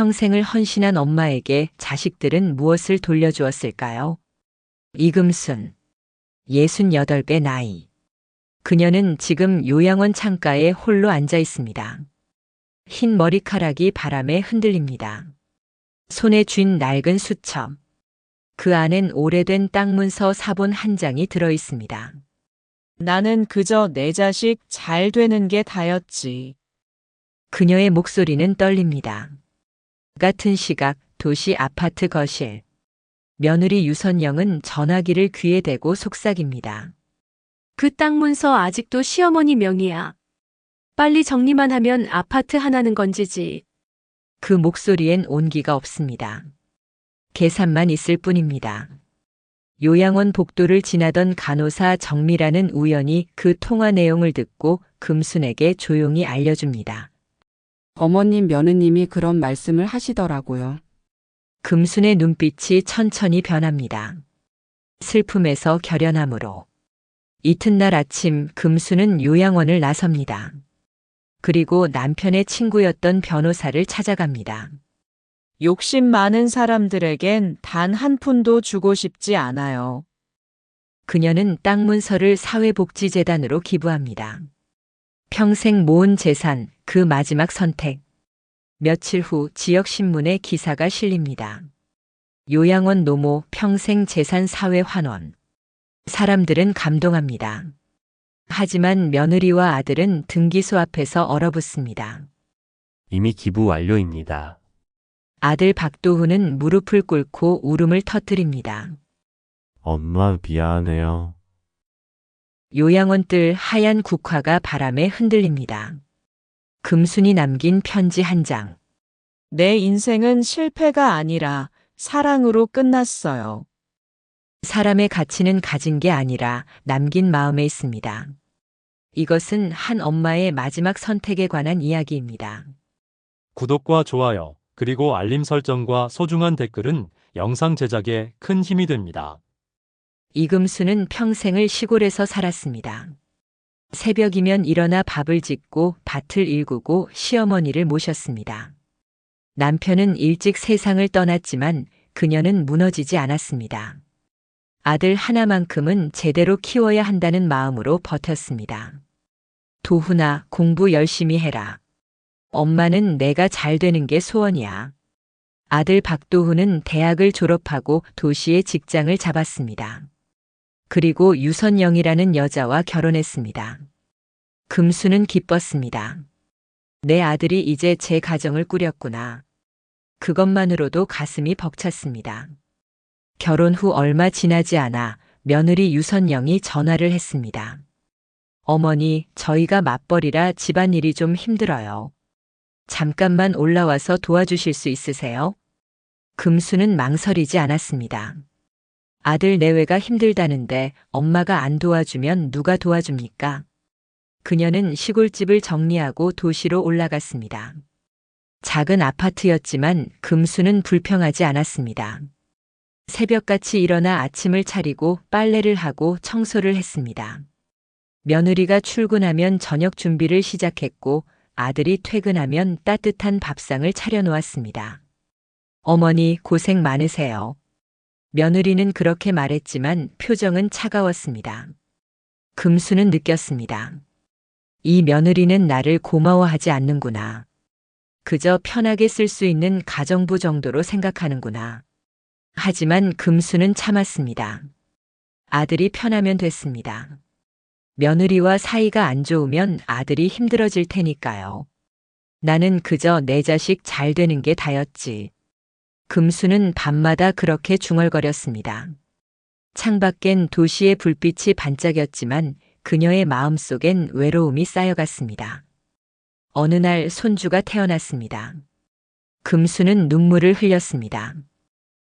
평생을 헌신한 엄마에게 자식들은 무엇을 돌려주었을까요? 이금순, 68배 나이. 그녀는 지금 요양원 창가에 홀로 앉아 있습니다. 흰 머리카락이 바람에 흔들립니다. 손에 쥔 낡은 수첩. 그 안엔 오래된 땅 문서 사본 한 장이 들어 있습니다. 나는 그저 내 자식 잘 되는 게 다였지. 그녀의 목소리는 떨립니다. 같은 시각 도시 아파트 거실. 며느리 유선영은 전화기를 귀에 대고 속삭입니다. 그 땅 문서 아직도 시어머니 명의야. 빨리 정리만 하면 아파트 하나는 건지지. 그 목소리엔 온기가 없습니다. 계산만 있을 뿐입니다. 요양원 복도를 지나던 간호사 정미라는 우연히 그 통화 내용을 듣고 금순에게 조용히 알려줍니다. 어머님 며느님이 그런 말씀을 하시더라고요. 금순의 눈빛이 천천히 변합니다. 슬픔에서 결연함으로. 이튿날 아침 금순은 요양원을 나섭니다. 그리고 남편의 친구였던 변호사를 찾아갑니다. 욕심 많은 사람들에겐 단 한 푼도 주고 싶지 않아요. 그녀는 땅 문서를 사회복지재단으로 기부합니다. 평생 모은 재산, 그 마지막 선택. 며칠 후 지역신문에 기사가 실립니다. 요양원 노모 평생 재산 사회 환원. 사람들은 감동합니다. 하지만 며느리와 아들은 등기소 앞에서 얼어붙습니다. 이미 기부 완료입니다. 아들 박도훈은 무릎을 꿇고 울음을 터뜨립니다. 엄마 미안해요. 요양원 뜰 하얀 국화가 바람에 흔들립니다. 금순이 남긴 편지 한 장. 내 인생은 실패가 아니라 사랑으로 끝났어요. 사람의 가치는 가진 게 아니라 남긴 마음에 있습니다. 이것은 한 엄마의 마지막 선택에 관한 이야기입니다. 구독과 좋아요, 그리고 알림 설정과 소중한 댓글은 영상 제작에 큰 힘이 됩니다. 이금수는 평생을 시골에서 살았습니다. 새벽이면 일어나 밥을 짓고 밭을 일구고 시어머니를 모셨습니다. 남편은 일찍 세상을 떠났지만 그녀는 무너지지 않았습니다. 아들 하나만큼은 제대로 키워야 한다는 마음으로 버텼습니다. 도훈아, 공부 열심히 해라. 엄마는 내가 잘 되는 게 소원이야. 아들 박도훈은 대학을 졸업하고 도시에 직장을 잡았습니다. 그리고 유선영이라는 여자와 결혼했습니다. 금수는 기뻤습니다. 내 아들이 이제 제 가정을 꾸렸구나. 그것만으로도 가슴이 벅찼습니다. 결혼 후 얼마 지나지 않아 며느리 유선영이 전화를 했습니다. 어머니, 저희가 맞벌이라 집안일이 좀 힘들어요. 잠깐만 올라와서 도와주실 수 있으세요? 금수는 망설이지 않았습니다. 아들 내외가 힘들다는데 엄마가 안 도와주면 누가 도와줍니까? 그녀는 시골집을 정리하고 도시로 올라갔습니다. 작은 아파트였지만 금수는 불평하지 않았습니다. 새벽같이 일어나 아침을 차리고 빨래를 하고 청소를 했습니다. 며느리가 출근하면 저녁 준비를 시작했고 아들이 퇴근하면 따뜻한 밥상을 차려놓았습니다. 어머니 고생 많으세요. 며느리는 그렇게 말했지만 표정은 차가웠습니다. 금수는 느꼈습니다. 이 며느리는 나를 고마워하지 않는구나. 그저 편하게 쓸 수 있는 가정부 정도로 생각하는구나. 하지만 금수는 참았습니다. 아들이 편하면 됐습니다. 며느리와 사이가 안 좋으면 아들이 힘들어질 테니까요. 나는 그저 내 자식 잘 되는 게 다였지. 금수는 밤마다 그렇게 중얼거렸습니다. 창밖엔 도시의 불빛이 반짝였지만 그녀의 마음속엔 외로움이 쌓여갔습니다. 어느 날 손주가 태어났습니다. 금수는 눈물을 흘렸습니다.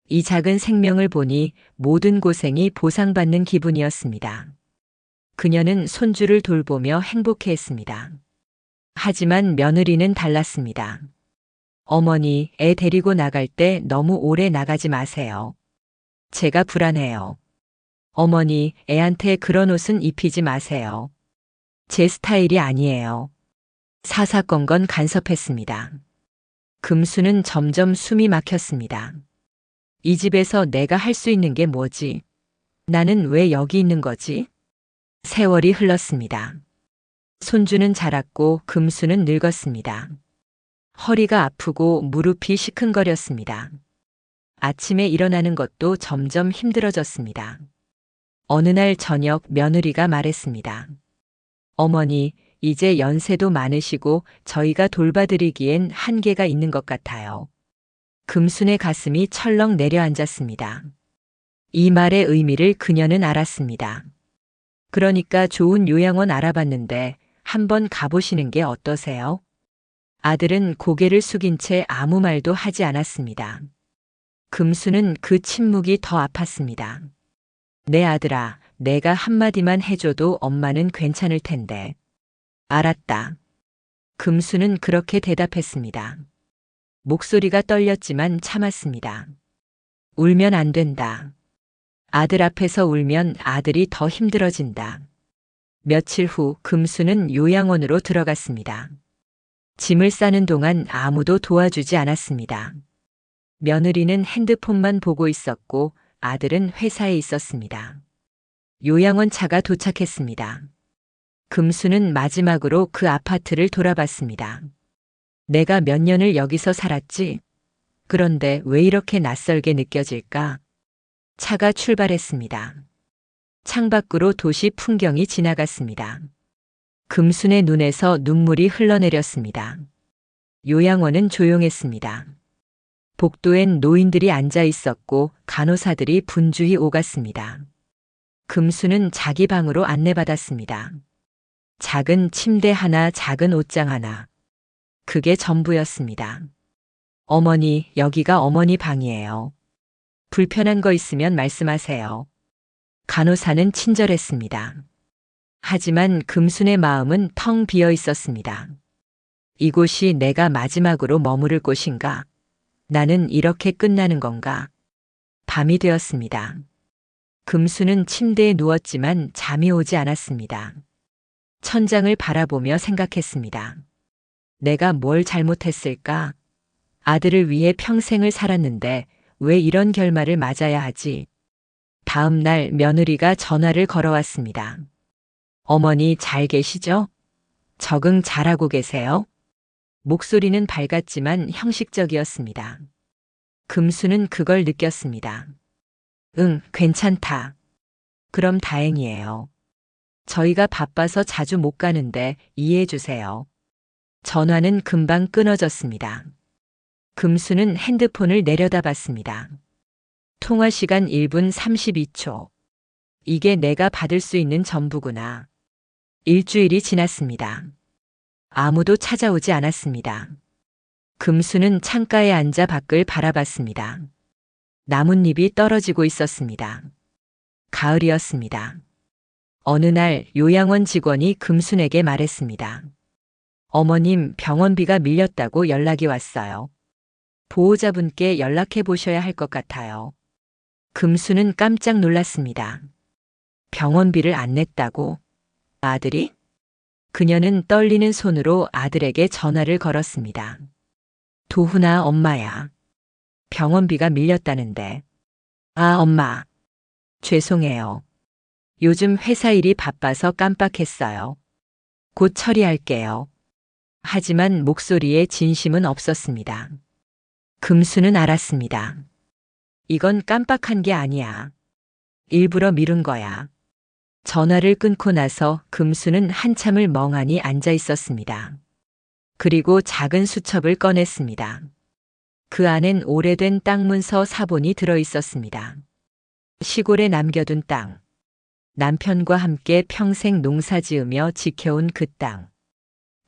이 작은 생명을 보니 모든 고생이 보상받는 기분이었습니다. 그녀는 손주를 돌보며 행복해했습니다. 하지만 며느리는 달랐습니다. 어머니, 애 데리고 나갈 때 너무 오래 나가지 마세요. 제가 불안해요. 어머니, 애한테 그런 옷은 입히지 마세요. 제 스타일이 아니에요. 사사건건 간섭했습니다. 금수는 점점 숨이 막혔습니다. 이 집에서 내가 할 수 있는 게 뭐지? 나는 왜 여기 있는 거지? 세월이 흘렀습니다. 손주는 자랐고 금수는 늙었습니다. 허리가 아프고 무릎이 시큰거렸습니다. 아침에 일어나는 것도 점점 힘들어졌습니다. 어느 날 저녁 며느리가 말했습니다. 어머니, 이제 연세도 많으시고 저희가 돌봐드리기엔 한계가 있는 것 같아요. 금순의 가슴이 철렁 내려앉았습니다. 이 말의 의미를 그녀는 알았습니다. 그러니까 좋은 요양원 알아봤는데 한번 가보시는 게 어떠세요? 아들은 고개를 숙인 채 아무 말도 하지 않았습니다. 금수는 그 침묵이 더 아팠습니다. 내 아들아, 내가 한마디만 해줘도 엄마는 괜찮을 텐데. 알았다. 금수는 그렇게 대답했습니다. 목소리가 떨렸지만 참았습니다. 울면 안 된다. 아들 앞에서 울면 아들이 더 힘들어진다. 며칠 후 금수는 요양원으로 들어갔습니다. 짐을 싸는 동안 아무도 도와주지 않았습니다. 며느리는 핸드폰만 보고 있었고 아들은 회사에 있었습니다. 요양원 차가 도착했습니다. 금수는 마지막으로 그 아파트를 돌아봤습니다. 내가 몇 년을 여기서 살았지? 그런데 왜 이렇게 낯설게 느껴질까? 차가 출발했습니다. 창밖으로 도시 풍경이 지나갔습니다. 금순의 눈에서 눈물이 흘러내렸습니다. 요양원은 조용했습니다. 복도엔 노인들이 앉아 있었고 간호사들이 분주히 오갔습니다. 금수는 자기 방으로 안내받았습니다. 작은 침대 하나, 작은 옷장 하나. 그게 전부였습니다. 어머니, 여기가 어머니 방이에요. 불편한 거 있으면 말씀하세요. 간호사는 친절했습니다. 하지만 금순의 마음은 텅 비어 있었습니다. 이곳이 내가 마지막으로 머무를 곳인가? 나는 이렇게 끝나는 건가? 밤이 되었습니다. 금수는 침대에 누웠지만 잠이 오지 않았습니다. 천장을 바라보며 생각했습니다. 내가 뭘 잘못했을까? 아들을 위해 평생을 살았는데 왜 이런 결말을 맞아야 하지? 다음 날 며느리가 전화를 걸어왔습니다. 어머니 잘 계시죠? 적응 잘하고 계세요? 목소리는 밝았지만 형식적이었습니다. 금수는 그걸 느꼈습니다. 응, 괜찮다. 그럼 다행이에요. 저희가 바빠서 자주 못 가는데 이해해 주세요. 전화는 금방 끊어졌습니다. 금수는 핸드폰을 내려다봤습니다. 통화 시간 1분 32초. 이게 내가 받을 수 있는 전부구나. 일주일이 지났습니다. 아무도 찾아오지 않았습니다. 금수는 창가에 앉아 밖을 바라봤습니다. 나뭇잎이 떨어지고 있었습니다. 가을이었습니다. 어느 날 요양원 직원이 금순에게 말했습니다. 어머님, 병원비가 밀렸다고 연락이 왔어요. 보호자분께 연락해 보셔야 할 것 같아요. 금수는 깜짝 놀랐습니다. 병원비를 안 냈다고? 아들이? 그녀는 떨리는 손으로 아들에게 전화를 걸었습니다. 도훈아, 엄마야. 병원비가 밀렸다는데. 아, 엄마. 죄송해요. 요즘 회사 일이 바빠서 깜빡했어요. 곧 처리할게요. 하지만 목소리에 진심은 없었습니다. 금수는 알았습니다. 이건 깜빡한 게 아니야. 일부러 미룬 거야. 전화를 끊고 나서 금수는 한참을 멍하니 앉아 있었습니다. 그리고 작은 수첩을 꺼냈습니다. 그 안엔 오래된 땅 문서 사본이 들어 있었습니다. 시골에 남겨둔 땅. 남편과 함께 평생 농사 지으며 지켜온 그 땅.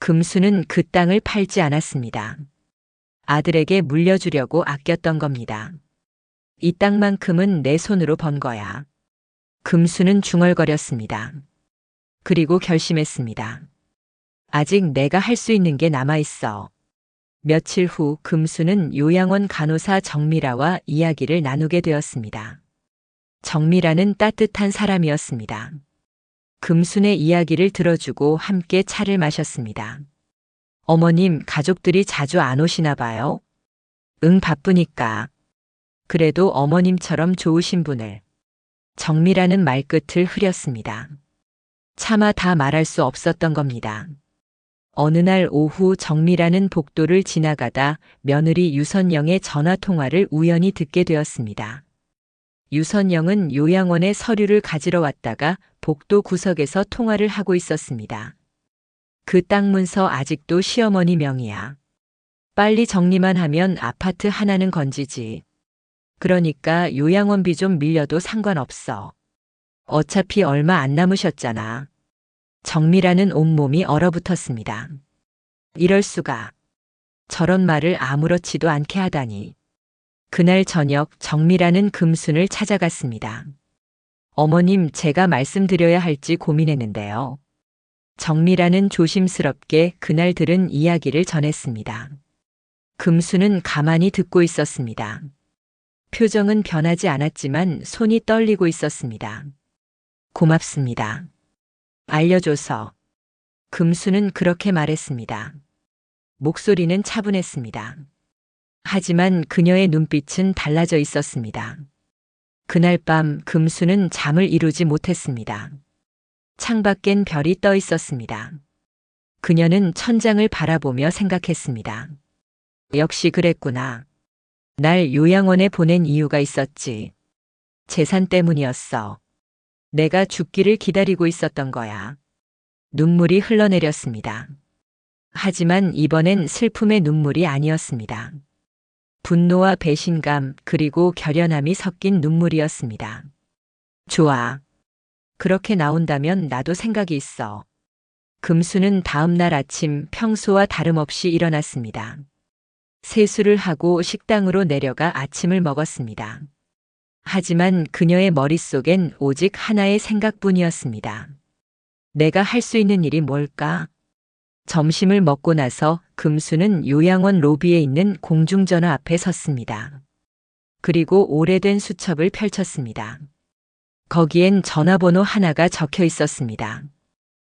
금수는 그 땅을 팔지 않았습니다. 아들에게 물려주려고 아꼈던 겁니다. 이 땅만큼은 내 손으로 번 거야. 금수는 중얼거렸습니다. 그리고 결심했습니다. 아직 내가 할 수 있는 게 남아있어. 며칠 후 금수는 요양원 간호사 정미라와 이야기를 나누게 되었습니다. 정미라는 따뜻한 사람이었습니다. 금순의 이야기를 들어주고 함께 차를 마셨습니다. 어머님, 가족들이 자주 안 오시나 봐요. 응, 바쁘니까. 그래도 어머님처럼 좋으신 분을. 정미라는 말끝을 흐렸습니다. 차마 다 말할 수 없었던 겁니다. 어느 날 오후 정미라는 복도를 지나가다 며느리 유선영의 전화 통화를 우연히 듣게 되었습니다. 유선영은 요양원에 서류를 가지러 왔다가 복도 구석에서 통화를 하고 있었습니다. 그 땅 문서 아직도 시어머니 명의야. 빨리 정리만 하면 아파트 하나는 건지지. 그러니까 요양원비 좀 밀려도 상관없어. 어차피 얼마 안 남으셨잖아. 정미라는 온몸이 얼어붙었습니다. 이럴 수가. 저런 말을 아무렇지도 않게 하다니. 그날 저녁 정미라는 금순을 찾아갔습니다. 어머님, 제가 말씀드려야 할지 고민했는데요. 정미라는 조심스럽게 그날 들은 이야기를 전했습니다. 금순은 가만히 듣고 있었습니다. 표정은 변하지 않았지만 손이 떨리고 있었습니다. 고맙습니다. 알려줘서. 금수는 그렇게 말했습니다. 목소리는 차분했습니다. 하지만 그녀의 눈빛은 달라져 있었습니다. 그날 밤 금수는 잠을 이루지 못했습니다. 창밖엔 별이 떠 있었습니다. 그녀는 천장을 바라보며 생각했습니다. 역시 그랬구나. 날 요양원에 보낸 이유가 있었지. 재산 때문이었어. 내가 죽기를 기다리고 있었던 거야. 눈물이 흘러내렸습니다. 하지만 이번엔 슬픔의 눈물이 아니었습니다. 분노와 배신감 그리고 결연함이 섞인 눈물이었습니다. 좋아. 그렇게 나온다면 나도 생각이 있어. 금수는 다음 날 아침 평소와 다름없이 일어났습니다. 세수를 하고 식당으로 내려가 아침을 먹었습니다. 하지만 그녀의 머릿속엔 오직 하나의 생각뿐이었습니다. 내가 할 수 있는 일이 뭘까? 점심을 먹고 나서 금수는 요양원 로비에 있는 공중전화 앞에 섰습니다. 그리고 오래된 수첩을 펼쳤습니다. 거기엔 전화번호 하나가 적혀 있었습니다.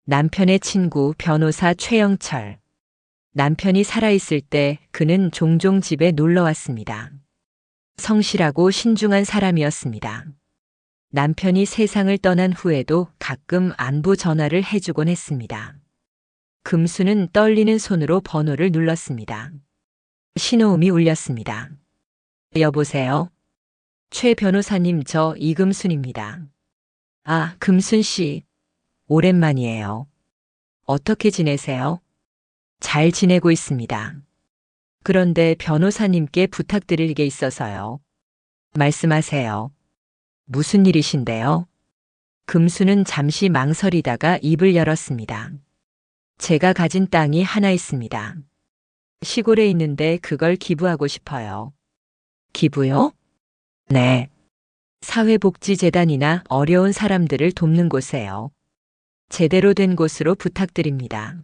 남편의 친구 변호사 최영철. 남편이 살아있을 때 그는 종종 집에 놀러 왔습니다. 성실하고 신중한 사람이었습니다. 남편이 세상을 떠난 후에도 가끔 안부 전화를 해주곤 했습니다. 금수는 떨리는 손으로 번호를 눌렀습니다. 신호음이 울렸습니다. 여보세요? 최 변호사님, 저 이금순입니다. 아, 금순 씨. 오랜만이에요. 어떻게 지내세요? 잘 지내고 있습니다. 그런데 변호사님께 부탁드릴 게 있어서요. 말씀하세요. 무슨 일이신데요? 금수는 잠시 망설이다가 입을 열었습니다. 제가 가진 땅이 하나 있습니다. 시골에 있는데 그걸 기부하고 싶어요. 기부요? 네. 사회복지재단이나 어려운 사람들을 돕는 곳에요. 제대로 된 곳으로 부탁드립니다.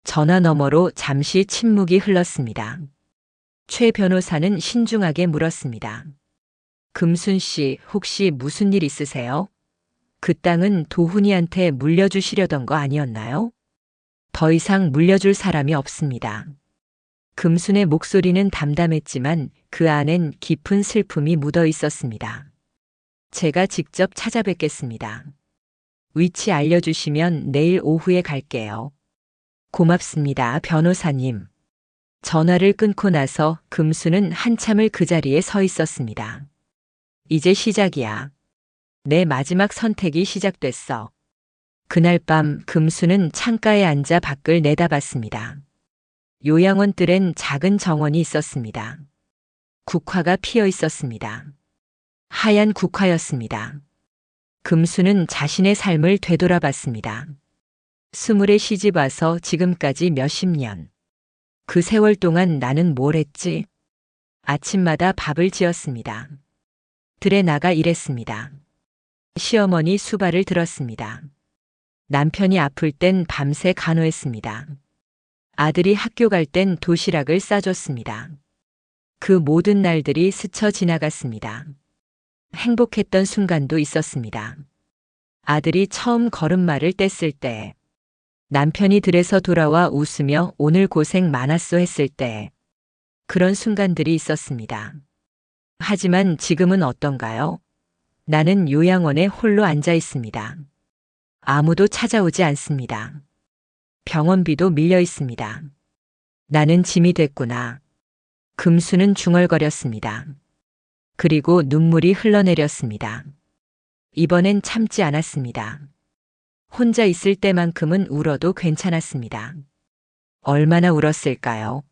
전화 너머로 잠시 침묵이 흘렀습니다. 최 변호사는 신중하게 물었습니다. 금순 씨, 혹시 무슨 일 있으세요? 그 땅은 도훈이한테 물려주시려던 거 아니었나요? 더 이상 물려줄 사람이 없습니다. 금순의 목소리는 담담했지만 그 안엔 깊은 슬픔이 묻어 있었습니다. 제가 직접 찾아뵙겠습니다. 위치 알려주시면 내일 오후에 갈게요. 고맙습니다, 변호사님. 전화를 끊고 나서 금수는 한참을 그 자리에 서 있었습니다. 이제 시작이야. 내 마지막 선택이 시작됐어. 그날 밤 금수는 창가에 앉아 밖을 내다봤습니다. 요양원 뜰엔 작은 정원이 있었습니다. 국화가 피어 있었습니다. 하얀 국화였습니다. 금수는 자신의 삶을 되돌아봤습니다. 20에 시집 와서 지금까지 몇십 년. 그 세월 동안 나는 뭘 했지? 아침마다 밥을 지었습니다. 들에 나가 일했습니다. 시어머니 수발을 들었습니다. 남편이 아플 땐 밤새 간호했습니다. 아들이 학교 갈 땐 도시락을 싸줬습니다. 그 모든 날들이 스쳐 지나갔습니다. 행복했던 순간도 있었습니다. 아들이 처음 걸음마를 뗐을 때, 남편이 들에서 돌아와 웃으며 오늘 고생 많았어 했을 때, 그런 순간들이 있었습니다. 하지만 지금은 어떤가요? 나는 요양원에 홀로 앉아 있습니다. 아무도 찾아오지 않습니다. 병원비도 밀려 있습니다. 나는 짐이 됐구나. 금수는 중얼거렸습니다. 그리고 눈물이 흘러내렸습니다. 이번엔 참지 않았습니다. 혼자 있을 때만큼은 울어도 괜찮았습니다. 얼마나 울었을까요?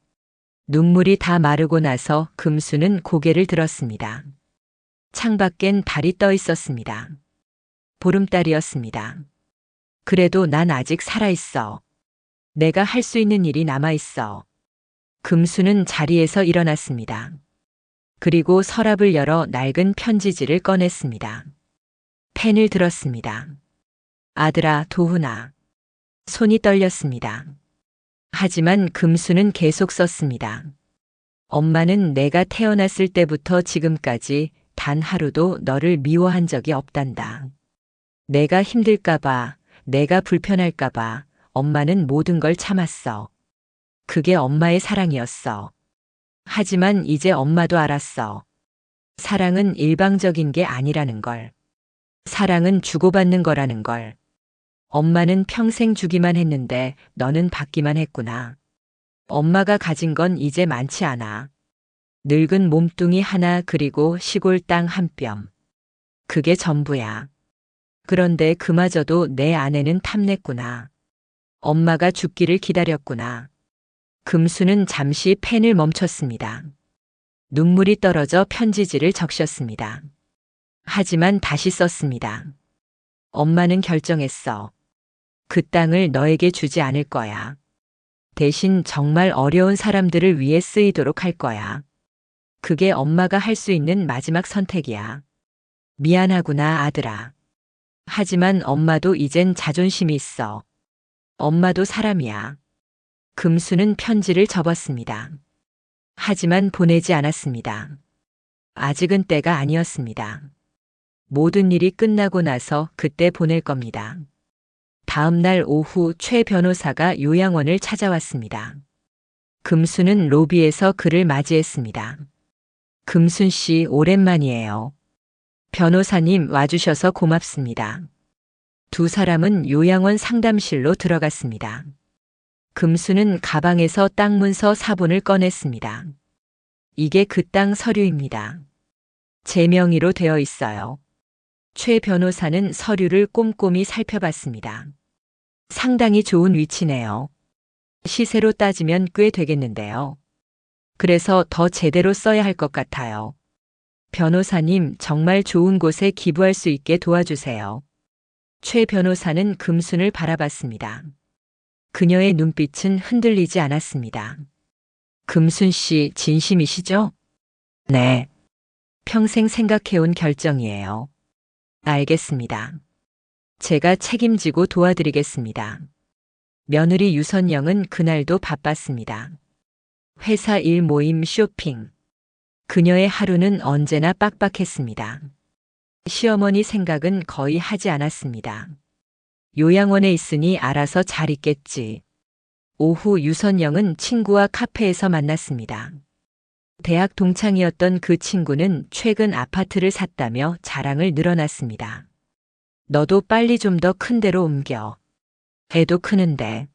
눈물이 다 마르고 나서 금수는 고개를 들었습니다. 창밖엔 달이 떠 있었습니다. 보름달이었습니다. 그래도 난 아직 살아있어. 내가 할 수 있는 일이 남아있어. 금수는 자리에서 일어났습니다. 그리고 서랍을 열어 낡은 편지지를 꺼냈습니다. 펜을 들었습니다. 아들아, 도훈아. 손이 떨렸습니다. 하지만 금수는 계속 썼습니다. 엄마는 내가 태어났을 때부터 지금까지 단 하루도 너를 미워한 적이 없단다. 내가 힘들까봐, 내가 불편할까봐 엄마는 모든 걸 참았어. 그게 엄마의 사랑이었어. 하지만 이제 엄마도 알았어. 사랑은 일방적인 게 아니라는 걸. 사랑은 주고받는 거라는 걸. 엄마는 평생 주기만 했는데 너는 받기만 했구나. 엄마가 가진 건 이제 많지 않아. 늙은 몸뚱이 하나 그리고 시골 땅 한 뼘. 그게 전부야. 그런데 그마저도 내 아내는 탐냈구나. 엄마가 죽기를 기다렸구나. 금수는 잠시 펜을 멈췄습니다. 눈물이 떨어져 편지지를 적셨습니다. 하지만 다시 썼습니다. 엄마는 결정했어. 그 땅을 너에게 주지 않을 거야. 대신 정말 어려운 사람들을 위해 쓰이도록 할 거야. 그게 엄마가 할 수 있는 마지막 선택이야. 미안하구나, 아들아. 하지만 엄마도 이젠 자존심이 있어. 엄마도 사람이야. 금수는 편지를 접었습니다. 하지만 보내지 않았습니다. 아직은 때가 아니었습니다. 모든 일이 끝나고 나서 그때 보낼 겁니다. 다음 날 오후 최 변호사가 요양원을 찾아왔습니다. 금수는 로비에서 그를 맞이했습니다. 금순 씨, 오랜만이에요. 변호사님 와주셔서 고맙습니다. 두 사람은 요양원 상담실로 들어갔습니다. 금수는 가방에서 땅 문서 4본을 꺼냈습니다. 이게 그 땅 서류입니다. 제 명의로 되어 있어요. 최 변호사는 서류를 꼼꼼히 살펴봤습니다. 상당히 좋은 위치네요. 시세로 따지면 꽤 되겠는데요. 그래서 더 제대로 써야 할 것 같아요. 변호사님, 정말 좋은 곳에 기부할 수 있게 도와주세요. 최 변호사는 금순을 바라봤습니다. 그녀의 눈빛은 흔들리지 않았습니다. 금순 씨, 진심이시죠? 네. 평생 생각해온 결정이에요. 알겠습니다. 제가 책임지고 도와드리겠습니다. 며느리 유선영은 그날도 바빴습니다. 회사 일, 모임, 쇼핑. 그녀의 하루는 언제나 빡빡했습니다. 시어머니 생각은 거의 하지 않았습니다. 요양원에 있으니 알아서 잘 있겠지. 오후 유선영은 친구와 카페에서 만났습니다. 대학 동창이었던 그 친구는 최근 아파트를 샀다며 자랑을 늘어놨습니다. 너도 빨리 좀 더 큰 데로 옮겨. 애도 크는데.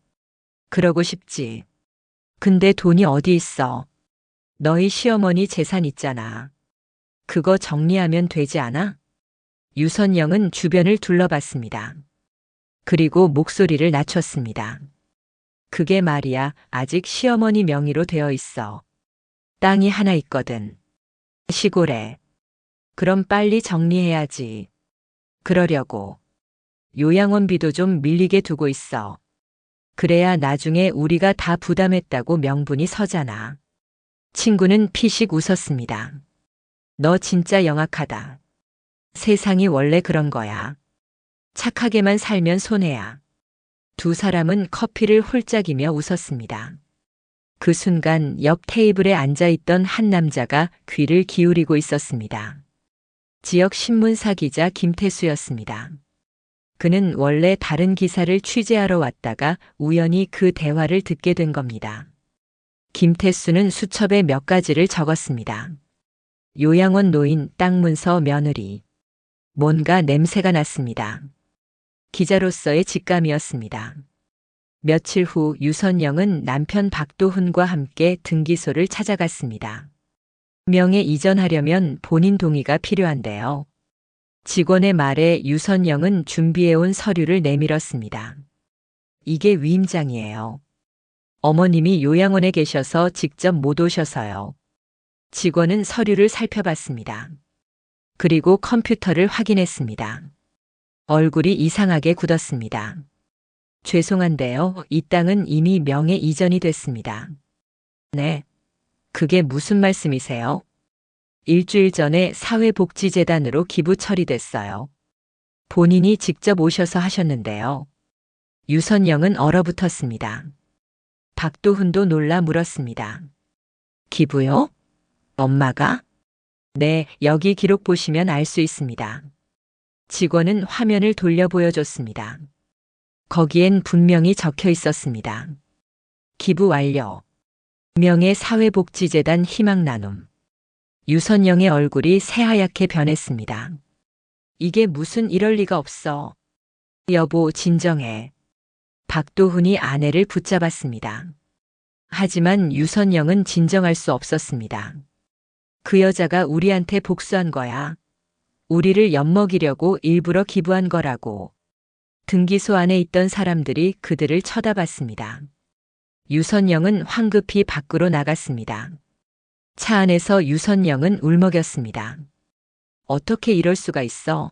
그러고 싶지. 근데 돈이 어디 있어? 너희 시어머니 재산 있잖아. 그거 정리하면 되지 않아? 유선영은 주변을 둘러봤습니다. 그리고 목소리를 낮췄습니다. 그게 말이야, 아직 시어머니 명의로 되어 있어. 땅이 하나 있거든. 시골에. 그럼 빨리 정리해야지. 그러려고. 요양원비도 좀 밀리게 두고 있어. 그래야 나중에 우리가 다 부담했다고 명분이 서잖아. 친구는 피식 웃었습니다. 너 진짜 영악하다. 세상이 원래 그런 거야. 착하게만 살면 손해야. 두 사람은 커피를 홀짝이며 웃었습니다. 그 순간 옆 테이블에 앉아있던 한 남자가 귀를 기울이고 있었습니다. 지역 신문사 기자 김태수였습니다. 그는 원래 다른 기사를 취재하러 왔다가 우연히 그 대화를 듣게 된 겁니다. 김태수는 수첩에 몇 가지를 적었습니다. 요양원 노인, 땅 문서, 며느리. 뭔가 냄새가 났습니다. 기자로서의 직감이었습니다. 며칠 후 유선영은 남편 박도훈과 함께 등기소를 찾아갔습니다. 명예 이전하려면 본인 동의가 필요한데요. 직원의 말에 유선영은 준비해온 서류를 내밀었습니다. 이게 위임장이에요. 어머님이 요양원에 계셔서 직접 못 오셔서요. 직원은 서류를 살펴봤습니다. 그리고 컴퓨터를 확인했습니다. 얼굴이 이상하게 굳었습니다. 죄송한데요, 이 땅은 이미 명예 이전이 됐습니다. 네. 그게 무슨 말씀이세요? 일주일 전에 사회복지재단으로 기부 처리됐어요. 본인이 직접 오셔서 하셨는데요. 유선영은 얼어붙었습니다. 박도훈도 놀라 물었습니다. 기부요? 엄마가? 네, 여기 기록 보시면 알 수 있습니다. 직원은 화면을 돌려 보여줬습니다. 거기엔 분명히 적혀 있었습니다. 기부 완료. 명예사회복지재단 희망나눔. 유선영의 얼굴이 새하얗게 변했습니다. 이게 무슨 이럴 리가 없어. 여보, 진정해. 박도훈이 아내를 붙잡았습니다. 하지만 유선영은 진정할 수 없었습니다. 그 여자가 우리한테 복수한 거야. 우리를 엿먹이려고 일부러 기부한 거라고. 등기소 안에 있던 사람들이 그들을 쳐다봤습니다. 유선영은 황급히 밖으로 나갔습니다. 차 안에서 유선영은 울먹였습니다. 어떻게 이럴 수가 있어?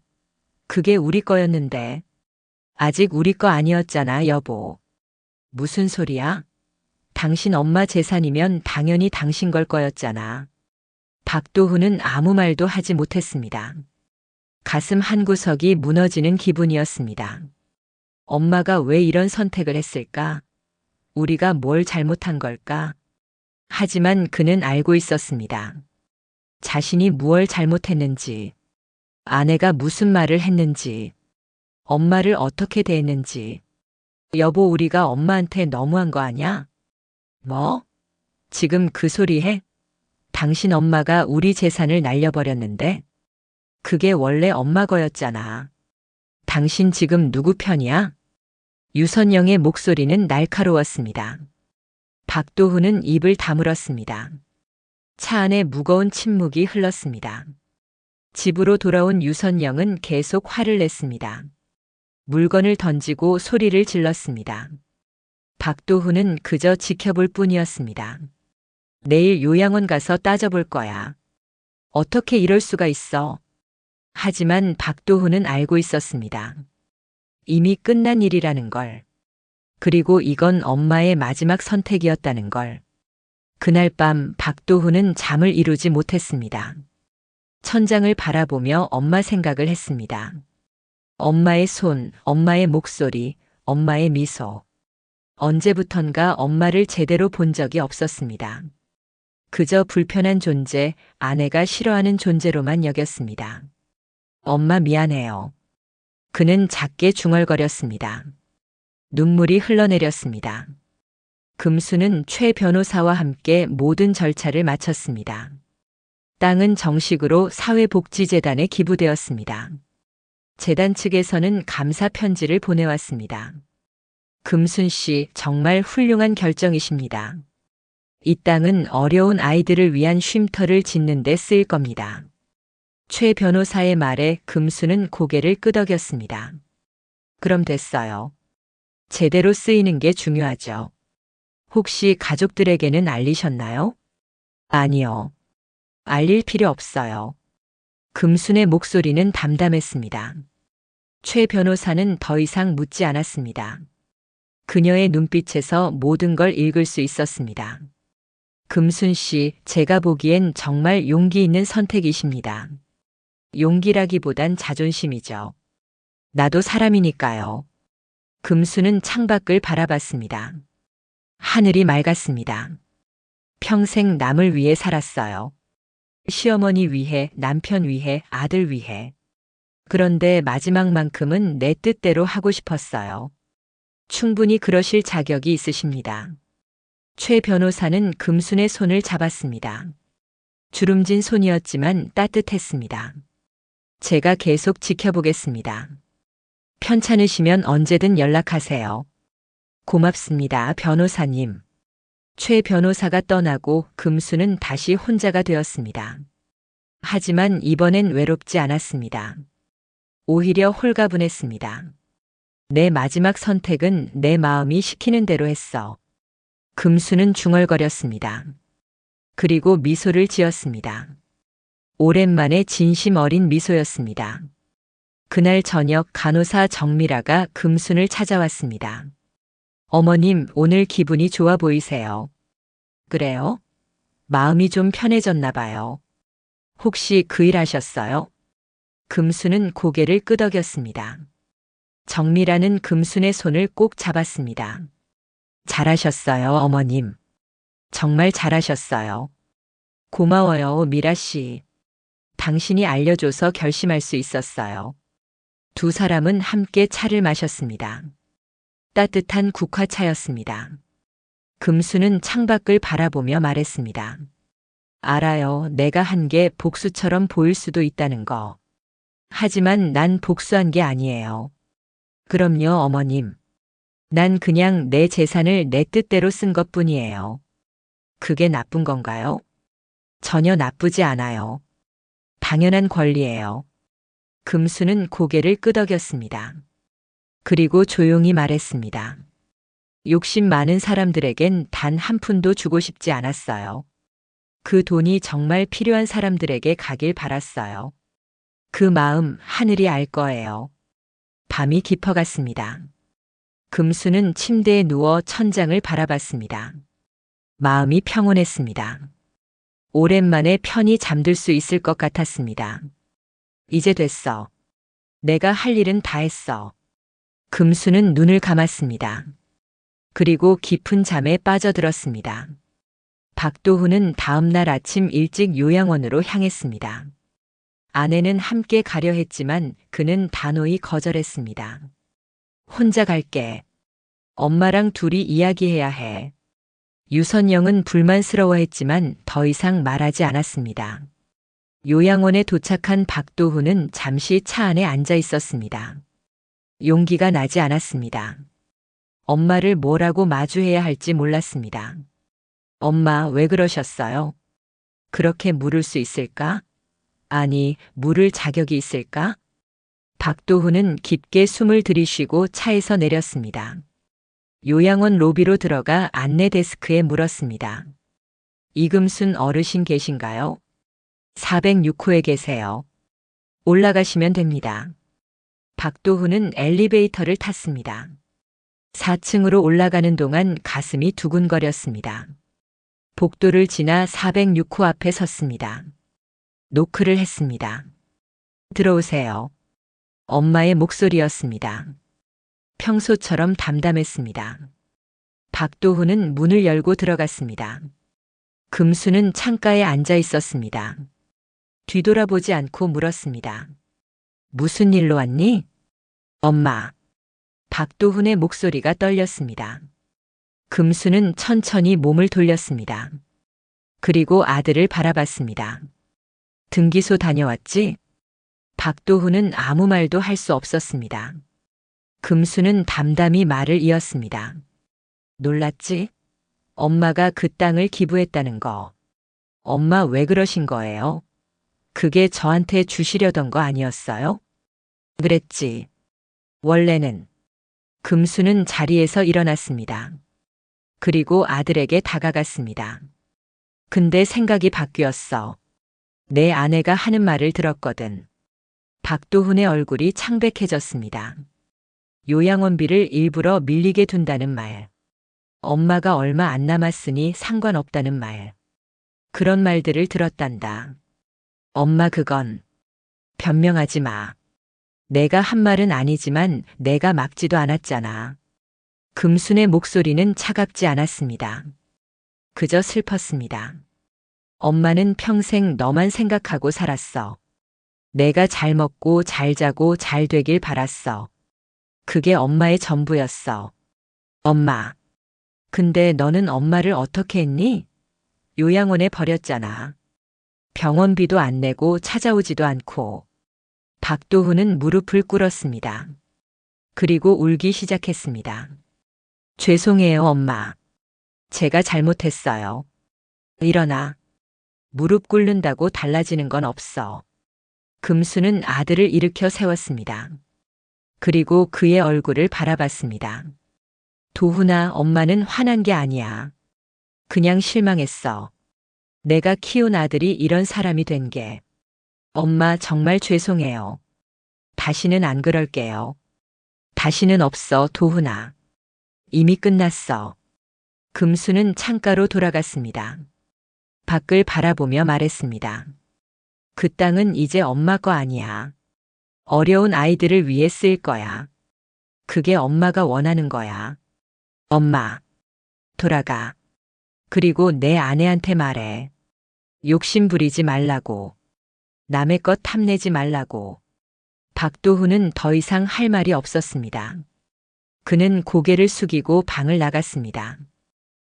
그게 우리 거였는데. 아직 우리 거 아니었잖아, 여보. 무슨 소리야? 당신 엄마 재산이면 당연히 당신 걸 거였잖아. 박도훈은 아무 말도 하지 못했습니다. 가슴 한구석이 무너지는 기분이었습니다. 엄마가 왜 이런 선택을 했을까? 우리가 뭘 잘못한 걸까? 하지만 그는 알고 있었습니다. 자신이 무얼 잘못했는지, 아내가 무슨 말을 했는지, 엄마를 어떻게 대했는지. 여보, 우리가 엄마한테 너무한 거 아냐? 뭐? 지금 그 소리 해? 당신 엄마가 우리 재산을 날려버렸는데? 그게 원래 엄마 거였잖아. 당신 지금 누구 편이야? 유선영의 목소리는 날카로웠습니다. 박도훈은 입을 다물었습니다. 차 안에 무거운 침묵이 흘렀습니다. 집으로 돌아온 유선영은 계속 화를 냈습니다. 물건을 던지고 소리를 질렀습니다. 박도훈은 그저 지켜볼 뿐이었습니다. 내일 요양원 가서 따져볼 거야. 어떻게 이럴 수가 있어? 하지만 박도훈은 알고 있었습니다. 이미 끝난 일이라는 걸. 그리고 이건 엄마의 마지막 선택이었다는 걸. 그날 밤 박도훈은 잠을 이루지 못했습니다. 천장을 바라보며 엄마 생각을 했습니다. 엄마의 손, 엄마의 목소리, 엄마의 미소. 언제부턴가 엄마를 제대로 본 적이 없었습니다. 그저 불편한 존재, 아내가 싫어하는 존재로만 여겼습니다. 엄마 미안해요. 그는 작게 중얼거렸습니다. 눈물이 흘러내렸습니다. 금수는 최 변호사와 함께 모든 절차를 마쳤습니다. 땅은 정식으로 사회복지재단에 기부되었습니다. 재단 측에서는 감사 편지를 보내왔습니다. 금순 씨, 정말 훌륭한 결정이십니다. 이 땅은 어려운 아이들을 위한 쉼터를 짓는 데 쓰일 겁니다. 최 변호사의 말에 금수는 고개를 끄덕였습니다. 그럼 됐어요. 제대로 쓰이는 게 중요하죠. 혹시 가족들에게는 알리셨나요? 아니요. 알릴 필요 없어요. 금순의 목소리는 담담했습니다. 최 변호사는 더 이상 묻지 않았습니다. 그녀의 눈빛에서 모든 걸 읽을 수 있었습니다. 금순 씨, 제가 보기엔 정말 용기 있는 선택이십니다. 용기라기보단 자존심이죠. 나도 사람이니까요. 금수는 창밖을 바라봤습니다. 하늘이 맑았습니다. 평생 남을 위해 살았어요. 시어머니 위해, 남편 위해, 아들 위해. 그런데 마지막만큼은 내 뜻대로 하고 싶었어요. 충분히 그러실 자격이 있으십니다. 최 변호사는 금순의 손을 잡았습니다. 주름진 손이었지만 따뜻했습니다. 제가 계속 지켜보겠습니다. 편찮으시면 언제든 연락하세요. 고맙습니다, 변호사님. 최 변호사가 떠나고 금수는 다시 혼자가 되었습니다. 하지만 이번엔 외롭지 않았습니다. 오히려 홀가분했습니다. 내 마지막 선택은 내 마음이 시키는 대로 했어. 금수는 중얼거렸습니다. 그리고 미소를 지었습니다. 오랜만에 진심 어린 미소였습니다. 그날 저녁 간호사 정미라가 금순을 찾아왔습니다. 어머님, 오늘 기분이 좋아 보이세요. 그래요? 마음이 좀 편해졌나 봐요. 혹시 그 일 하셨어요? 금순은 고개를 끄덕였습니다. 정미라는 금순의 손을 꼭 잡았습니다. 잘하셨어요, 어머님. 정말 잘하셨어요. 고마워요, 미라 씨. 당신이 알려줘서 결심할 수 있었어요. 두 사람은 함께 차를 마셨습니다. 따뜻한 국화차였습니다. 금수는 창밖을 바라보며 말했습니다. 알아요, 내가 한 게 복수처럼 보일 수도 있다는 거. 하지만 난 복수한 게 아니에요. 그럼요, 어머님. 난 그냥 내 재산을 내 뜻대로 쓴 것뿐이에요. 그게 나쁜 건가요? 전혀 나쁘지 않아요. 당연한 권리예요. 금수는 고개를 끄덕였습니다. 그리고 조용히 말했습니다. 욕심 많은 사람들에겐 단 한 푼도 주고 싶지 않았어요. 그 돈이 정말 필요한 사람들에게 가길 바랐어요. 그 마음 하늘이 알 거예요. 밤이 깊어갔습니다. 금수는 침대에 누워 천장을 바라봤습니다. 마음이 평온했습니다. 오랜만에 편히 잠들 수 있을 것 같았습니다. 이제 됐어. 내가 할 일은 다 했어. 금수는 눈을 감았습니다. 그리고 깊은 잠에 빠져들었습니다. 박도훈은 다음 날 아침 일찍 요양원으로 향했습니다. 아내는 함께 가려 했지만 그는 단호히 거절했습니다. 혼자 갈게. 엄마랑 둘이 이야기해야 해. 유선영은 불만스러워했지만 더 이상 말하지 않았습니다. 요양원에 도착한 박도훈은 잠시 차 안에 앉아 있었습니다. 용기가 나지 않았습니다. 엄마를 뭐라고 마주해야 할지 몰랐습니다. 엄마, 왜 그러셨어요? 그렇게 물을 수 있을까? 아니, 물을 자격이 있을까? 박도훈은 깊게 숨을 들이쉬고 차에서 내렸습니다. 요양원 로비로 들어가 안내 데스크에 물었습니다. 이금순 어르신 계신가요? 406호에 계세요. 올라가시면 됩니다. 박도훈은 엘리베이터를 탔습니다. 4층으로 올라가는 동안 가슴이 두근거렸습니다. 복도를 지나 406호 앞에 섰습니다. 노크를 했습니다. 들어오세요. 엄마의 목소리였습니다. 평소처럼 담담했습니다. 박도훈은 문을 열고 들어갔습니다. 금수는 창가에 앉아 있었습니다. 뒤돌아보지 않고 물었습니다. 무슨 일로 왔니? 엄마. 박도훈의 목소리가 떨렸습니다. 금수는 천천히 몸을 돌렸습니다. 그리고 아들을 바라봤습니다. 등기소 다녀왔지? 박도훈은 아무 말도 할 수 없었습니다. 금수는 담담히 말을 이었습니다. 놀랐지? 엄마가 그 땅을 기부했다는 거. 엄마 왜 그러신 거예요? 그게 저한테 주시려던 거 아니었어요? 그랬지. 원래는. 금수는 자리에서 일어났습니다. 그리고 아들에게 다가갔습니다. 근데 생각이 바뀌었어. 내 아내가 하는 말을 들었거든. 박도훈의 얼굴이 창백해졌습니다. 요양원비를 일부러 밀리게 둔다는 말. 엄마가 얼마 안 남았으니 상관없다는 말. 그런 말들을 들었단다. 엄마, 그건 변명하지 마. 내가 한 말은 아니지만 내가 막지도 않았잖아. 금순의 목소리는 차갑지 않았습니다. 그저 슬펐습니다. 엄마는 평생 너만 생각하고 살았어. 내가 잘 먹고 잘 자고 잘 되길 바랐어. 그게 엄마의 전부였어. 엄마. 근데 너는 엄마를 어떻게 했니? 요양원에 버렸잖아. 병원비도 안 내고 찾아오지도 않고. 박도훈은 무릎을 꿇었습니다. 그리고 울기 시작했습니다. 죄송해요, 엄마. 제가 잘못했어요. 일어나. 무릎 꿇는다고 달라지는 건 없어. 금수는 아들을 일으켜 세웠습니다. 그리고 그의 얼굴을 바라봤습니다. 도훈아, 엄마는 화난 게 아니야. 그냥 실망했어. 내가 키운 아들이 이런 사람이 된 게. 엄마 정말 죄송해요. 다시는 안 그럴게요. 다시는 없어, 도훈아. 이미 끝났어. 금수는 창가로 돌아갔습니다. 밖을 바라보며 말했습니다. 그 땅은 이제 엄마 거 아니야. 어려운 아이들을 위해 쓰일 거야. 그게 엄마가 원하는 거야. 엄마, 돌아가. 그리고 내 아내한테 말해. 욕심 부리지 말라고. 남의 것 탐내지 말라고. 박도훈은 더 이상 할 말이 없었습니다. 그는 고개를 숙이고 방을 나갔습니다.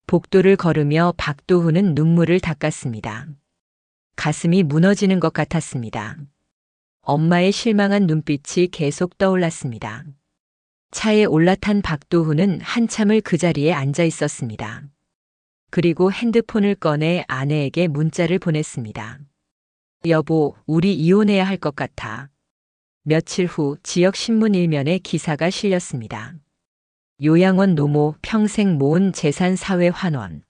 복도를 걸으며 박도훈은 눈물을 닦았습니다. 가슴이 무너지는 것 같았습니다. 엄마의 실망한 눈빛이 계속 떠올랐습니다. 차에 올라탄 박도훈은 한참을 그 자리에 앉아 있었습니다. 그리고 핸드폰을 꺼내 아내에게 문자를 보냈습니다. 여보, 우리 이혼해야 할 것 같아. 며칠 후 지역 신문 일면에 기사가 실렸습니다. 요양원 노모 평생 모은 재산 사회 환원.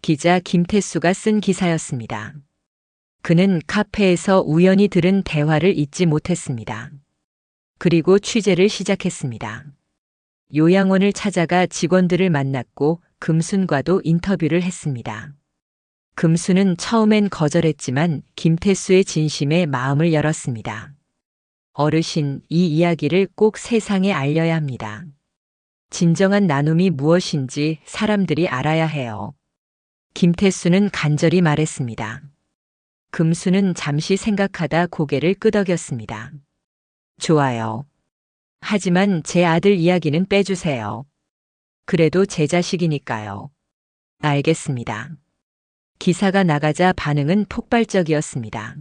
기자 김태수가 쓴 기사였습니다. 그는 카페에서 우연히 들은 대화를 잊지 못했습니다. 그리고 취재를 시작했습니다. 요양원을 찾아가 직원들을 만났고 금순과도 인터뷰를 했습니다. 금순은 처음엔 거절했지만 김태수의 진심에 마음을 열었습니다. 어르신, 이 이야기를 꼭 세상에 알려야 합니다. 진정한 나눔이 무엇인지 사람들이 알아야 해요. 김태수는 간절히 말했습니다. 금수는 잠시 생각하다 고개를 끄덕였습니다. 좋아요. 하지만 제 아들 이야기는 빼주세요. 그래도 제 자식이니까요. 알겠습니다. 기사가 나가자 반응은 폭발적이었습니다.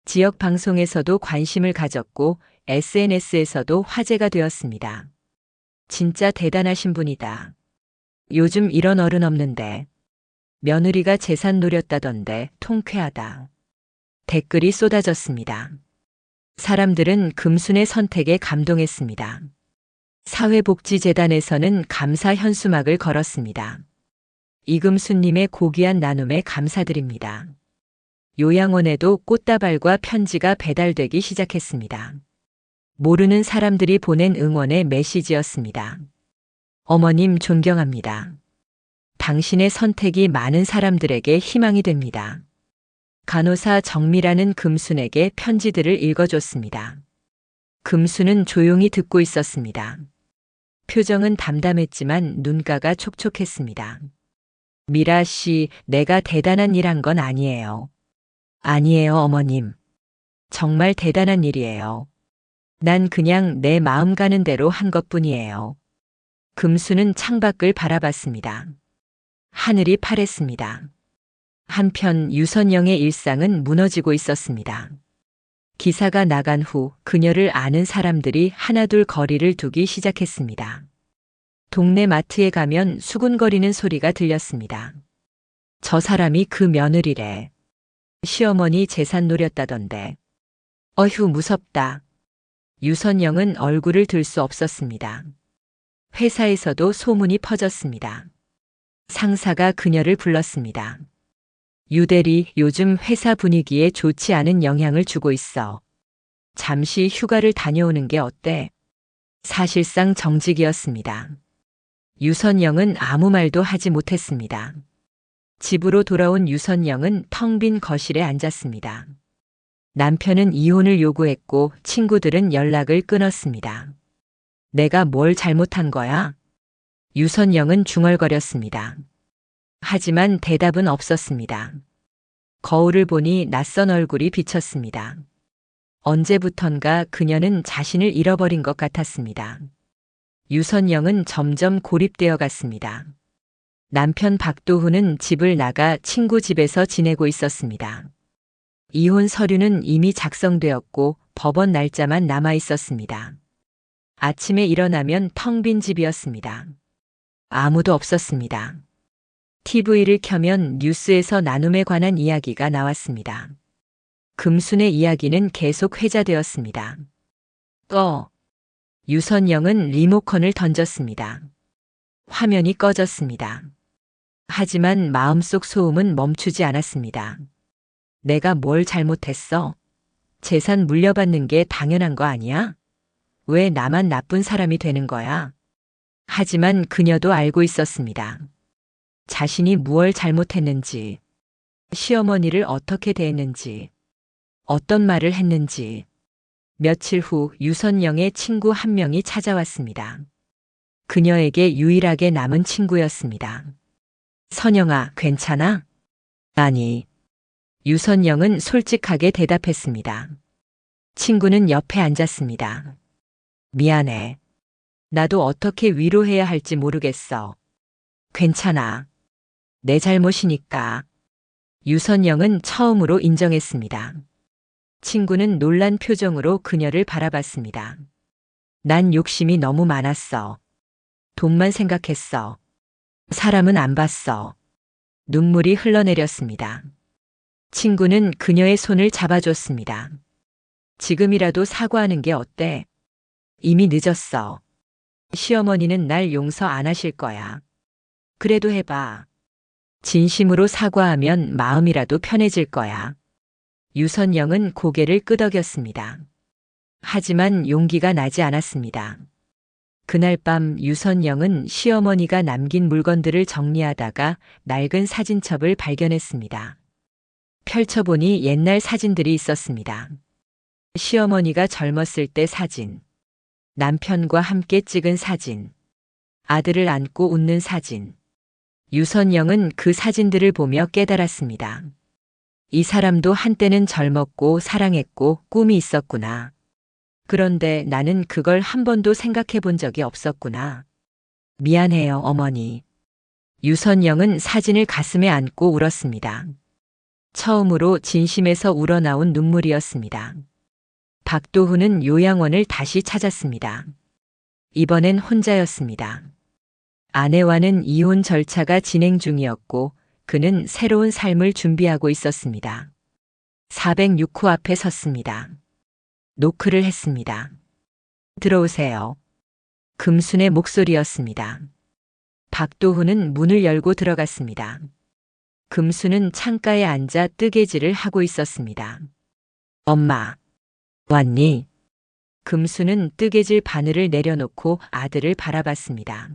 지역 방송에서도 관심을 가졌고 SNS에서도 화제가 되었습니다. 진짜 대단하신 분이다. 요즘 이런 어른 없는데. 며느리가 재산 노렸다던데 통쾌하다. 댓글이 쏟아졌습니다. 사람들은 금순의 선택에 감동했습니다. 사회복지재단에서는 감사 현수막을 걸었습니다. 이금순님의 고귀한 나눔에 감사드립니다. 요양원에도 꽃다발과 편지가 배달되기 시작했습니다. 모르는 사람들이 보낸 응원의 메시지였습니다. 어머님 존경합니다. 당신의 선택이 많은 사람들에게 희망이 됩니다. 간호사 정미라는 금순에게 편지들을 읽어줬습니다. 금순은 조용히 듣고 있었습니다. 표정은 담담했지만 눈가가 촉촉했습니다. 미라 씨, 내가 대단한 일 한 건 아니에요. 아니에요, 어머님. 정말 대단한 일이에요. 난 그냥 내 마음 가는 대로 한 것뿐이에요. 금수는 창밖을 바라봤습니다. 하늘이 파랬습니다. 한편 유선영의 일상은 무너지고 있었습니다. 기사가 나간 후 그녀를 아는 사람들이 하나둘 거리를 두기 시작했습니다. 동네 마트에 가면 수군거리는 소리가 들렸습니다. 저 사람이 그 며느리래. 시어머니 재산 노렸다던데. 어휴, 무섭다. 유선영은 얼굴을 들 수 없었습니다. 회사에서도 소문이 퍼졌습니다. 상사가 그녀를 불렀습니다. 유대리, 요즘 회사 분위기에 좋지 않은 영향을 주고 있어. 잠시 휴가를 다녀오는 게 어때? 사실상 정직이었습니다. 유선영은 아무 말도 하지 못했습니다. 집으로 돌아온 유선영은 텅 빈 거실에 앉았습니다. 남편은 이혼을 요구했고 친구들은 연락을 끊었습니다. 내가 뭘 잘못한 거야? 유선영은 중얼거렸습니다. 하지만 대답은 없었습니다. 거울을 보니 낯선 얼굴이 비쳤습니다. 언제부턴가 그녀는 자신을 잃어버린 것 같았습니다. 유선영은 점점 고립되어 갔습니다. 남편 박도훈은 집을 나가 친구 집에서 지내고 있었습니다. 이혼 서류는 이미 작성되었고 법원 날짜만 남아 있었습니다. 아침에 일어나면 텅 빈 집이었습니다. 아무도 없었습니다. TV를 켜면 뉴스에서 나눔에 관한 이야기가 나왔습니다. 금순의 이야기는 계속 회자되었습니다. 유선영은 리모컨을 던졌습니다. 화면이 꺼졌습니다. 하지만 마음속 소음은 멈추지 않았습니다. 내가 뭘 잘못했어? 재산 물려받는 게 당연한 거 아니야? 왜 나만 나쁜 사람이 되는 거야? 하지만 그녀도 알고 있었습니다. 자신이 무얼 잘못했는지, 시어머니를 어떻게 대했는지, 어떤 말을 했는지. 며칠 후 유선영의 친구 한 명이 찾아왔습니다. 그녀에게 유일하게 남은 친구였습니다. 선영아, 괜찮아? 아니. 유선영은 솔직하게 대답했습니다. 친구는 옆에 앉았습니다. 미안해. 나도 어떻게 위로해야 할지 모르겠어. 괜찮아. 내 잘못이니까. 유선영은 처음으로 인정했습니다. 친구는 놀란 표정으로 그녀를 바라봤습니다. 난 욕심이 너무 많았어. 돈만 생각했어. 사람은 안 봤어. 눈물이 흘러내렸습니다. 친구는 그녀의 손을 잡아줬습니다. 지금이라도 사과하는 게 어때? 이미 늦었어. 시어머니는 날 용서 안 하실 거야. 그래도 해봐. 진심으로 사과하면 마음이라도 편해질 거야. 유선영은 고개를 끄덕였습니다. 하지만 용기가 나지 않았습니다. 그날 밤 유선영은 시어머니가 남긴 물건들을 정리하다가 낡은 사진첩을 발견했습니다. 펼쳐보니 옛날 사진들이 있었습니다. 시어머니가 젊었을 때 사진, 남편과 함께 찍은 사진, 아들을 안고 웃는 사진. 유선영은 그 사진들을 보며 깨달았습니다. 이 사람도 한때는 젊었고 사랑했고 꿈이 있었구나. 그런데 나는 그걸 한 번도 생각해 본 적이 없었구나. 미안해요, 어머니. 유선영은 사진을 가슴에 안고 울었습니다. 처음으로 진심에서 우러나온 눈물이었습니다. 박도훈은 요양원을 다시 찾았습니다. 이번엔 혼자였습니다. 아내와는 이혼 절차가 진행 중이었고 그는 새로운 삶을 준비하고 있었습니다. 406호 앞에 섰습니다. 노크를 했습니다. 들어오세요. 금순의 목소리였습니다. 박도훈은 문을 열고 들어갔습니다. 금순은 창가에 앉아 뜨개질을 하고 있었습니다. 엄마, 왔니? 금순은 뜨개질 바늘을 내려놓고 아들을 바라봤습니다.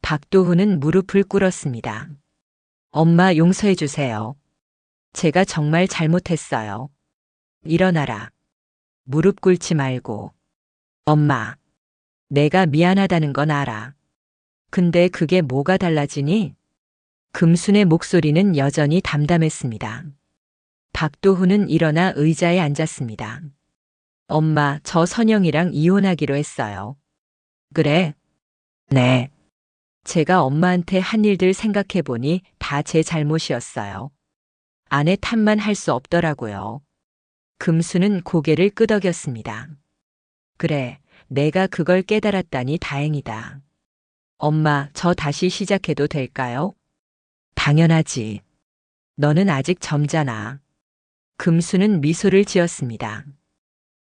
박도훈은 무릎을 꿇었습니다. 엄마 용서해 주세요. 제가 정말 잘못했어요. 일어나라. 무릎 꿇지 말고. 엄마, 내가 미안하다는 건 알아. 근데 그게 뭐가 달라지니? 금순의 목소리는 여전히 담담했습니다. 박도훈은 일어나 의자에 앉았습니다. 엄마, 저 선영이랑 이혼하기로 했어요. 그래? 네. 제가 엄마한테 한 일들 생각해보니 다 제 잘못이었어요. 아내 탓만 할 수 없더라고요. 금수는 고개를 끄덕였습니다. 그래, 내가 그걸 깨달았다니 다행이다. 엄마, 저 다시 시작해도 될까요? 당연하지. 너는 아직 젊잖아. 금수는 미소를 지었습니다.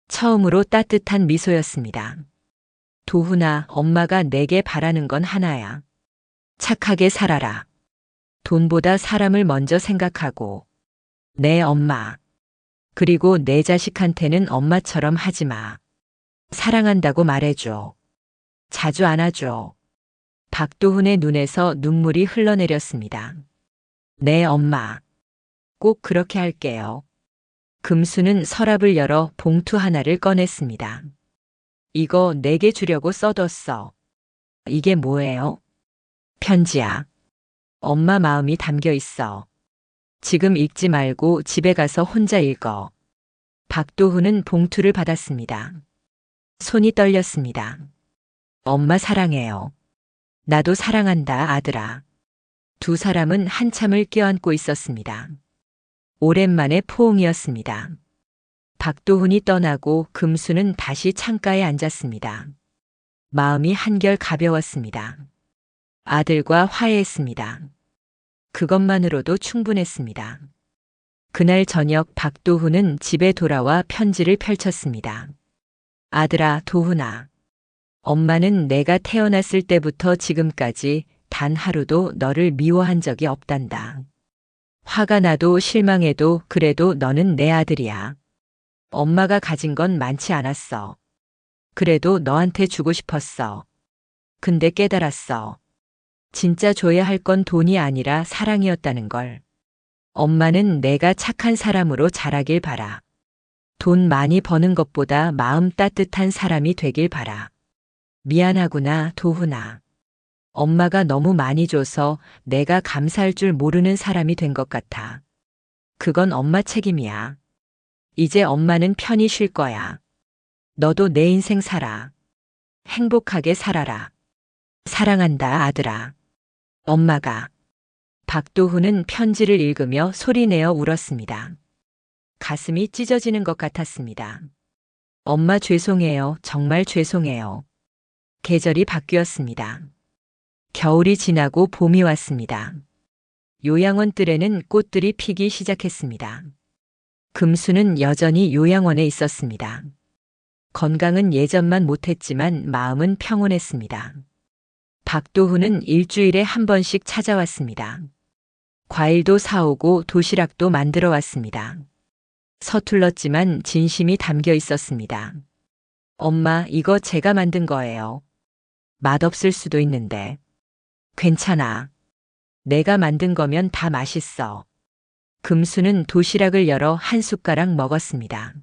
처음으로 따뜻한 미소였습니다. 도훈아, 엄마가 내게 바라는 건 하나야. 착하게 살아라. 돈보다 사람을 먼저 생각하고. 내 엄마. 그리고 내 자식한테는 엄마처럼 하지 마. 사랑한다고 말해줘. 자주 안아줘. 박도훈의 눈에서 눈물이 흘러내렸습니다. 네, 엄마. 꼭 그렇게 할게요. 금수는 서랍을 열어 봉투 하나를 꺼냈습니다. 이거 내게 주려고 써뒀어. 이게 뭐예요? 편지야. 엄마 마음이 담겨 있어. 지금 읽지 말고 집에 가서 혼자 읽어. 박도훈은 봉투를 받았습니다. 손이 떨렸습니다. 엄마 사랑해요. 나도 사랑한다, 아들아. 두 사람은 한참을 껴안고 있었습니다. 오랜만에 포옹이었습니다. 박도훈이 떠나고 금수는 다시 창가에 앉았습니다. 마음이 한결 가벼웠습니다. 아들과 화해했습니다. 그것만으로도 충분했습니다. 그날 저녁 박도훈은 집에 돌아와 편지를 펼쳤습니다. 아들아, 도훈아. 엄마는 내가 태어났을 때부터 지금까지 단 하루도 너를 미워한 적이 없단다. 화가 나도 실망해도 그래도 너는 내 아들이야. 엄마가 가진 건 많지 않았어. 그래도 너한테 주고 싶었어. 근데 깨달았어. 진짜 줘야 할 건 돈이 아니라 사랑이었다는 걸. 엄마는 내가 착한 사람으로 자라길 바라. 돈 많이 버는 것보다 마음 따뜻한 사람이 되길 바라. 미안하구나, 도훈아. 엄마가 너무 많이 줘서 내가 감사할 줄 모르는 사람이 된 것 같아. 그건 엄마 책임이야. 이제 엄마는 편히 쉴 거야. 너도 내 인생 살아. 행복하게 살아라. 사랑한다, 아들아. 엄마가. 박도훈은 편지를 읽으며 소리내어 울었습니다. 가슴이 찢어지는 것 같았습니다. 엄마 죄송해요. 정말 죄송해요. 계절이 바뀌었습니다. 겨울이 지나고 봄이 왔습니다. 요양원 뜰에는 꽃들이 피기 시작했습니다. 금수는 여전히 요양원에 있었습니다. 건강은 예전만 못했지만 마음은 평온했습니다. 박도훈은 일주일에 한 번씩 찾아왔습니다. 과일도 사오고 도시락도 만들어 왔습니다. 서툴렀지만 진심이 담겨 있었습니다. 엄마, 이거 제가 만든 거예요. 맛없을 수도 있는데. 괜찮아. 내가 만든 거면 다 맛있어. 금수는 도시락을 열어 한 숟가락 먹었습니다.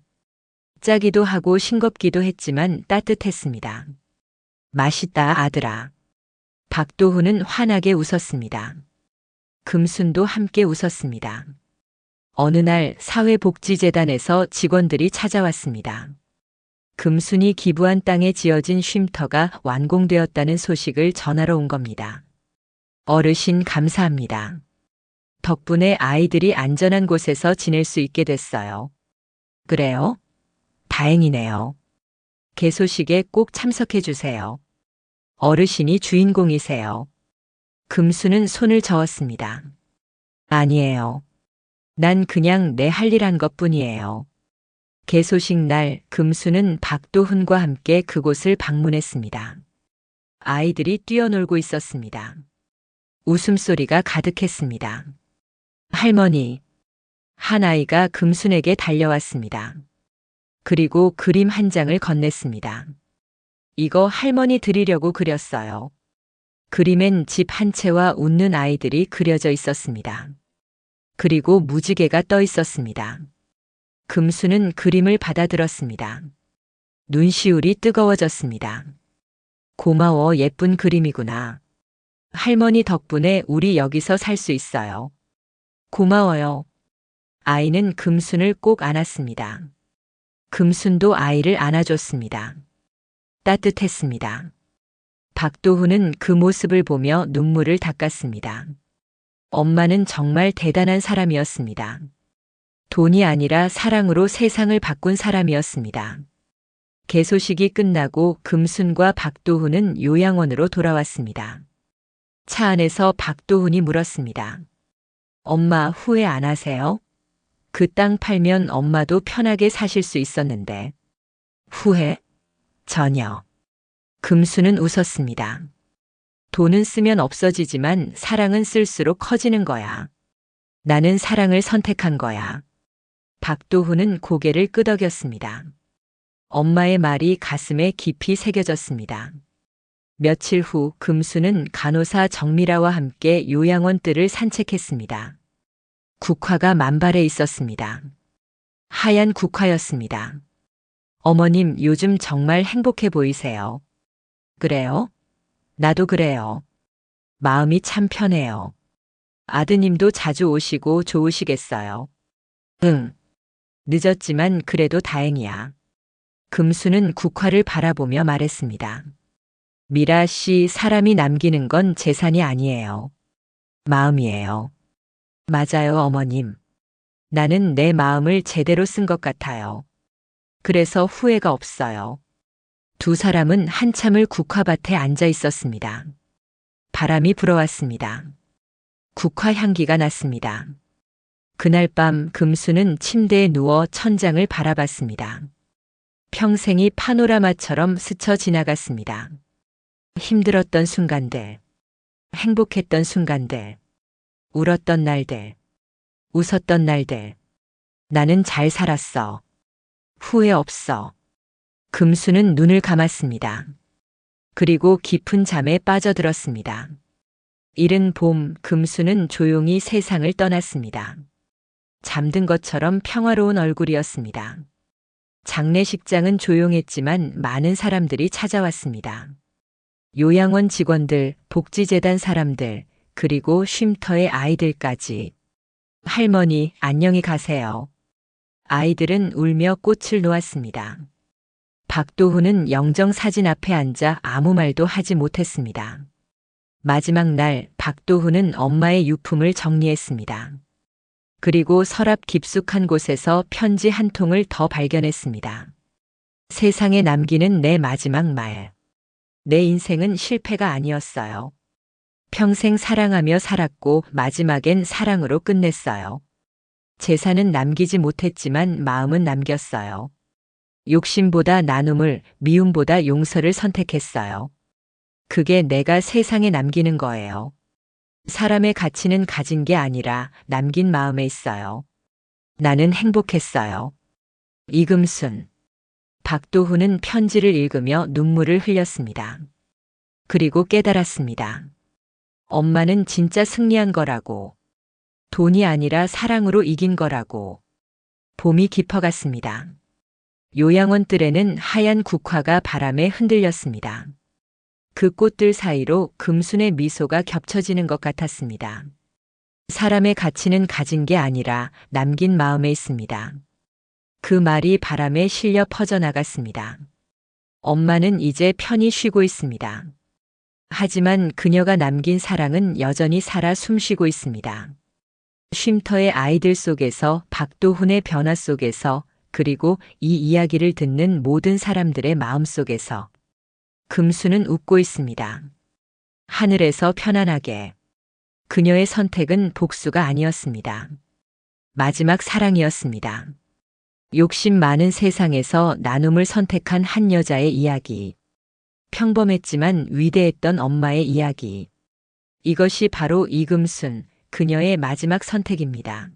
짜기도 하고 싱겁기도 했지만 따뜻했습니다. 맛있다, 아들아. 박도훈은 환하게 웃었습니다. 금순도 함께 웃었습니다. 어느 날 사회복지재단에서 직원들이 찾아왔습니다. 금순이 기부한 땅에 지어진 쉼터가 완공되었다는 소식을 전하러 온 겁니다. 어르신 감사합니다. 덕분에 아이들이 안전한 곳에서 지낼 수 있게 됐어요. 그래요? 다행이네요. 개소식에 꼭 참석해 주세요. 어르신이 주인공이세요. 금수는 손을 저었습니다. 아니에요. 난 그냥 내 할 일 한 것뿐이에요. 개소식 날 금수는 박도훈과 함께 그곳을 방문했습니다. 아이들이 뛰어놀고 있었습니다. 웃음소리가 가득했습니다. 할머니. 한 아이가 금순에게 달려왔습니다. 그리고 그림 한 장을 건넸습니다. 이거 할머니 드리려고 그렸어요. 그림엔 집 한 채와 웃는 아이들이 그려져 있었습니다. 그리고 무지개가 떠 있었습니다. 금수는 그림을 받아들었습니다. 눈시울이 뜨거워졌습니다. 고마워, 예쁜 그림이구나. 할머니 덕분에 우리 여기서 살 수 있어요. 고마워요. 아이는 금순을 꼭 안았습니다. 금순도 아이를 안아줬습니다. 따뜻했습니다. 박도훈은 그 모습을 보며 눈물을 닦았습니다. 엄마는 정말 대단한 사람이었습니다. 돈이 아니라 사랑으로 세상을 바꾼 사람이었습니다. 개소식이 끝나고 금순과 박도훈은 요양원으로 돌아왔습니다. 차 안에서 박도훈이 물었습니다. 엄마 후회 안 하세요? 그 땅 팔면 엄마도 편하게 사실 수 있었는데. 후회? 전혀. 금수는 웃었습니다. 돈은 쓰면 없어지지만 사랑은 쓸수록 커지는 거야. 나는 사랑을 선택한 거야. 박도훈은 고개를 끄덕였습니다. 엄마의 말이 가슴에 깊이 새겨졌습니다. 며칠 후 금수는 간호사 정미라와 함께 요양원 뜰을 산책했습니다. 국화가 만발해 있었습니다. 하얀 국화였습니다. 어머님, 요즘 정말 행복해 보이세요. 그래요? 나도 그래요. 마음이 참 편해요. 아드님도 자주 오시고 좋으시겠어요. 응. 늦었지만 그래도 다행이야. 금수는 국화를 바라보며 말했습니다. 미라 씨, 사람이 남기는 건 재산이 아니에요. 마음이에요. 맞아요, 어머님. 나는 내 마음을 제대로 쓴 것 같아요. 그래서 후회가 없어요. 두 사람은 한참을 국화밭에 앉아 있었습니다. 바람이 불어왔습니다. 국화 향기가 났습니다. 그날 밤 금수는 침대에 누워 천장을 바라봤습니다. 평생이 파노라마처럼 스쳐 지나갔습니다. 힘들었던 순간들, 행복했던 순간들, 울었던 날들, 웃었던 날들. 나는 잘 살았어. 후회 없어. 금수는 눈을 감았습니다. 그리고 깊은 잠에 빠져들었습니다. 이른 봄, 금수는 조용히 세상을 떠났습니다. 잠든 것처럼 평화로운 얼굴이었습니다. 장례식장은 조용했지만 많은 사람들이 찾아왔습니다. 요양원 직원들, 복지재단 사람들, 그리고 쉼터의 아이들까지. 할머니, 안녕히 가세요. 아이들은 울며 꽃을 놓았습니다. 박도훈은 영정 사진 앞에 앉아 아무 말도 하지 못했습니다. 마지막 날 박도훈은 엄마의 유품을 정리했습니다. 그리고 서랍 깊숙한 곳에서 편지 한 통을 더 발견했습니다. 세상에 남기는 내 마지막 말. 내 인생은 실패가 아니었어요. 평생 사랑하며 살았고 마지막엔 사랑으로 끝냈어요. 재산은 남기지 못했지만 마음은 남겼어요. 욕심보다 나눔을, 미움보다 용서를 선택했어요. 그게 내가 세상에 남기는 거예요. 사람의 가치는 가진 게 아니라 남긴 마음에 있어요. 나는 행복했어요. 이금순. 박도훈은 편지를 읽으며 눈물을 흘렸습니다. 그리고 깨달았습니다. 엄마는 진짜 승리한 거라고. 돈이 아니라 사랑으로 이긴 거라고. 봄이 깊어갔습니다. 요양원 뜰에는 하얀 국화가 바람에 흔들렸습니다. 그 꽃들 사이로 금순의 미소가 겹쳐지는 것 같았습니다. 사람의 가치는 가진 게 아니라 남긴 마음에 있습니다. 그 말이 바람에 실려 퍼져나갔습니다. 엄마는 이제 편히 쉬고 있습니다. 하지만 그녀가 남긴 사랑은 여전히 살아 숨쉬고 있습니다. 쉼터의 아이들 속에서, 박도훈의 변화 속에서, 그리고 이 이야기를 듣는 모든 사람들의 마음 속에서 금수는 웃고 있습니다. 하늘에서 편안하게. 그녀의 선택은 복수가 아니었습니다. 마지막 사랑이었습니다. 욕심 많은 세상에서 나눔을 선택한 한 여자의 이야기. 평범했지만 위대했던 엄마의 이야기. 이것이 바로 이금순, 그녀의 마지막 선택입니다.